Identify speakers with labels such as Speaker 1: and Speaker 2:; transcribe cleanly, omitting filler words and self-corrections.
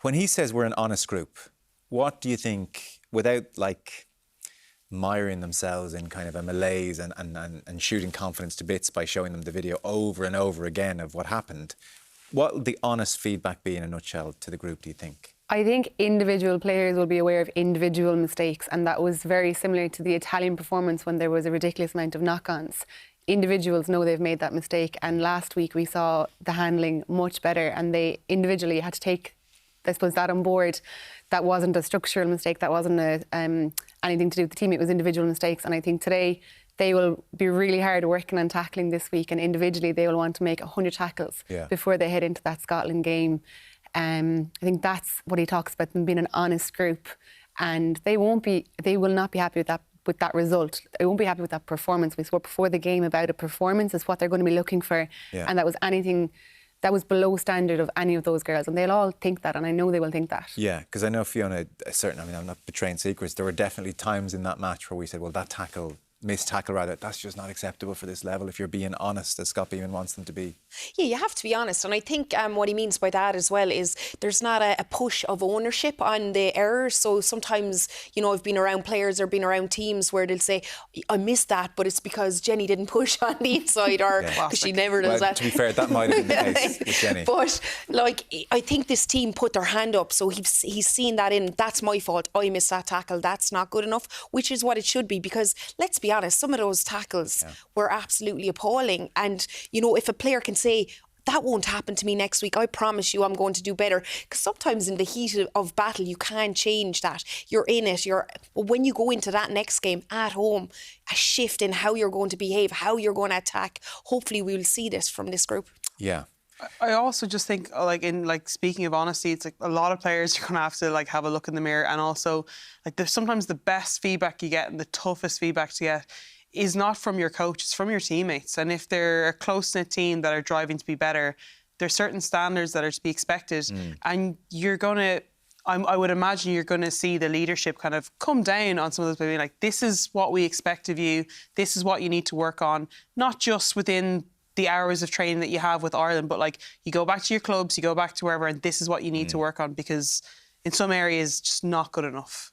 Speaker 1: When he says we're an honest group, what do you think, without like miring themselves in kind of a malaise and shooting confidence to bits by showing them the video over and over again of what happened, what will the honest feedback be in a nutshell to the group, do you think?
Speaker 2: I think individual players will be aware of individual mistakes, and that was very similar to the Italian performance when there was a ridiculous amount of knock-ons. Individuals know they've made that mistake, and last week we saw the handling much better, and they individually had to take, I suppose, that on board. That wasn't a structural mistake, that wasn't anything to do with the team, it was individual mistakes. And I think today they will be really hard working on tackling this week, and individually they will want to make 100 tackles before they head into that Scotland game. I think that's what he talks about, them being an honest group, and they will not be happy with that result. They won't be happy with that performance. We spoke before the game about a performance is what they're going to be looking for, and that was anything that was below standard of any of those girls, and they'll all think that, and I know they will think that. Yeah,
Speaker 1: because I know Fiona, I'm not betraying secrets, there were definitely times in that match where we said, well, that missed tackle rather, that's just not acceptable for this level if you're being honest, as Scott Beeman wants them to be.
Speaker 3: Yeah, you have to be honest, and I think what he means by that as well is there's not a push of ownership on the errors. So sometimes, you know, I've been around players or been around teams where they'll say, I missed that, but it's because Jenny didn't push on the inside, or because she never does that.
Speaker 1: To be fair, that might have been the case with Jenny.
Speaker 3: But like, I think this team put their hand up, so he's seen that in, that's my fault, I missed that tackle, that's not good enough, which is what it should be, because let's be honest, some of those tackles were absolutely appalling. And, you know, if a player can say, that won't happen to me next week, I promise you I'm going to do better. Because sometimes in the heat of battle, you can't change that. You're in it. But when you go into that next game at home, a shift in how you're going to behave, how you're going to attack, hopefully we will see this from this group.
Speaker 1: Yeah.
Speaker 4: I also just think, speaking of honesty, it's like a lot of players are going to have to have a look in the mirror, and also sometimes the best feedback you get and the toughest feedback to get is not from your coach, it's from your teammates. And if they're a close-knit team that are driving to be better, there's certain standards that are to be expected. And you're going to, I would imagine you're going to see the leadership kind of come down on some of those people, like, this is what we expect of you, this is what you need to work on, not just within the hours of training that you have with Ireland, but you go back to your clubs, you go back to wherever, and this is what you need to work on, because in some areas, just not good enough.